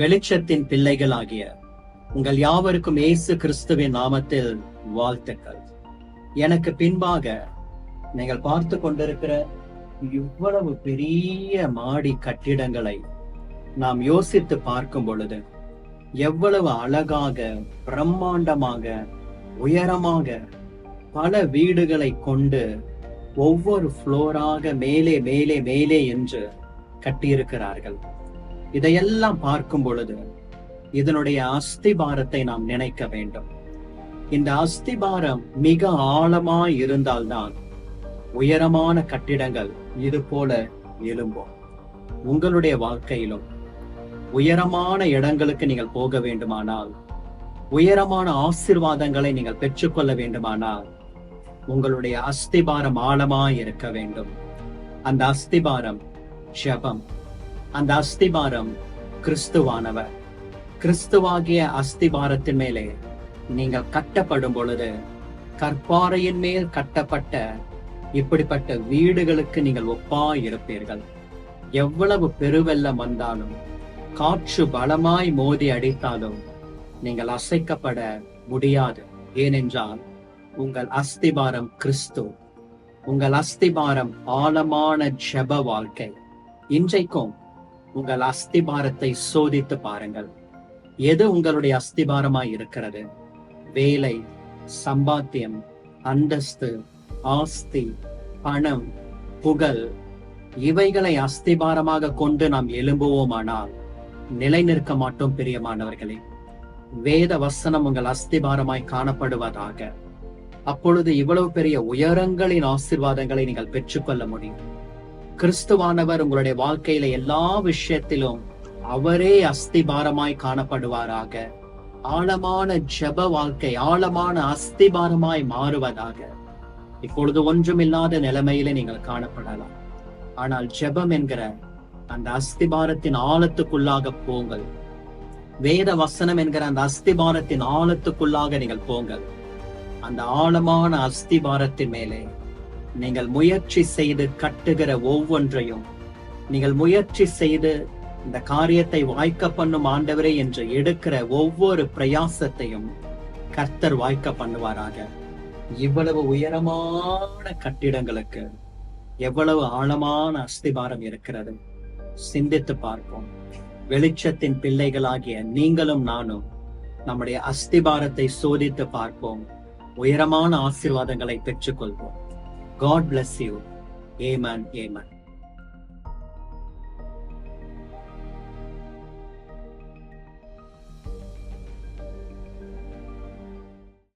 வெளிச்சத்தின் பிள்ளைகளாகிய உங்கள் யாவருக்கும் இயேசு கிறிஸ்துவின் நாமத்தில் வாழ்த்துக்கள். எனக்கு பின்பாக நீங்கள் பார்த்து கொண்டிருக்கிற இவ்வளவு பெரிய மாடி கட்டிடங்களை நாம் யோசித்து பார்க்கும் பொழுது எவ்வளவு அழகாக, பிரம்மாண்டமாக, உயரமாக பல வீடுகளை கொண்டு ஒவ்வொரு ஃப்ளோராக மேலே மேலே மேலே என்று கட்டியிருக்கிறார்கள். இதையெல்லாம் பார்க்கும் பொழுது இதனுடைய அஸ்திபாரத்தை நாம் நினைக்க வேண்டும். இந்த அஸ்திபாரம் மிக ஆழமாய் இருந்தால்தான் உயரமான கட்டிடங்கள் இது போல எழும்பும். உங்களுடைய வாழ்க்கையிலும் உயரமான இடங்களுக்கு நீங்கள் போக வேண்டுமானால், உயரமான ஆசீர்வாதங்களை நீங்கள் பெற்றுக்கொள்ள வேண்டுமானால், உங்களுடைய அஸ்திபாரம் ஆழமாய் இருக்க வேண்டும். அந்த அஸ்திபாரம் ஜெபம். அந்த அஸ்திபாரம் கிறிஸ்துவானவர். கிறிஸ்துவாகிய அஸ்திபாரத்தின் மேலே நீங்கள் கட்டப்படும் பொழுது கற்பாறையின் மேல் கட்டப்பட்ட இப்படிப்பட்ட வீடுகளுக்கு நீங்கள் ஒப்பாய் இருப்பீர்கள். எவ்வளவு பெருவெள்ளம் வந்தாலும், காற்று பலமாய் மோதி அடித்தாலும் நீங்கள் அசைக்கப்பட முடியாது. ஏனென்றால் உங்கள் அஸ்திபாரம் கிறிஸ்து. உங்கள் அஸ்திபாரம் ஆழமான ஜெப வாழ்க்கை. இன்றைக்கும் உங்கள் அஸ்திபாரத்தை சோதித்து பாருங்கள். எது உங்களுடைய அஸ்திபாரமாய் இருக்கிறது? வேலை, சம்பாத்தியம், அந்தஸ்து, ஆஸ்தி, பணம், புகழ், இவைகளை அஸ்திபாரமாக கொண்டு நாம் எழும்புவோமானால் நிலை நிற்க மாட்டோம். பிரியமானவர்களே, வேத வசனம் உங்கள் அஸ்திபாரமாய் காணப்படுவதாக. அப்பொழுது இவ்வளவு பெரிய உயரங்களின் ஆசீர்வாதங்களை நீங்கள் பெற்றுக்கொள்ள முடியும். கிறிஸ்துவானவர் உங்களுடைய வாழ்க்கையில எல்லா விஷயத்திலும் அவரே அஸ்திபாரமாய் காணப்படுவாராக. ஆழமான ஜெப வாழ்க்கை ஆழமான அஸ்திபாரமாய் மாறுவதாக. இப்பொழுது ஒன்றுமில்லாத நிலைமையில நீங்கள் காணப்படலாம். ஆனால் ஜெபம் என்கிற அந்த அஸ்திபாரத்தின் ஆழத்துக்குள்ளாக போங்கள். வேத வசனம் என்கிற அந்த அஸ்திபாரத்தின் ஆழத்துக்குள்ளாக நீங்கள் போங்கள். அந்த ஆழமான அஸ்திபாரத்தின் மேலே நீங்கள் முயற்சி செய்து கட்டுகிற ஒவ்வொன்றையும், நீங்கள் முயற்சி செய்து இந்த காரியத்தை வாய்க்க பண்ணும் ஆண்டவரே என்று எடுக்கிற ஒவ்வொரு பிரயாசத்தையும் கர்த்தர் வாய்க்க பண்ணுவாராக. இவ்வளவு உயரமான கட்டிடங்களுக்கு எவ்வளவு ஆழமான அஸ்திபாரம் இருக்கிறது சிந்தித்து பார்ப்போம். வெளிச்சத்தின் பிள்ளைகளாகிய நீங்களும் நானும் நம்முடைய அஸ்திபாரத்தை சோதித்து பார்ப்போம். உயரமான ஆசீர்வாதங்களை பெற்றுக்கொள்வோம். God bless you. Amen. Amen.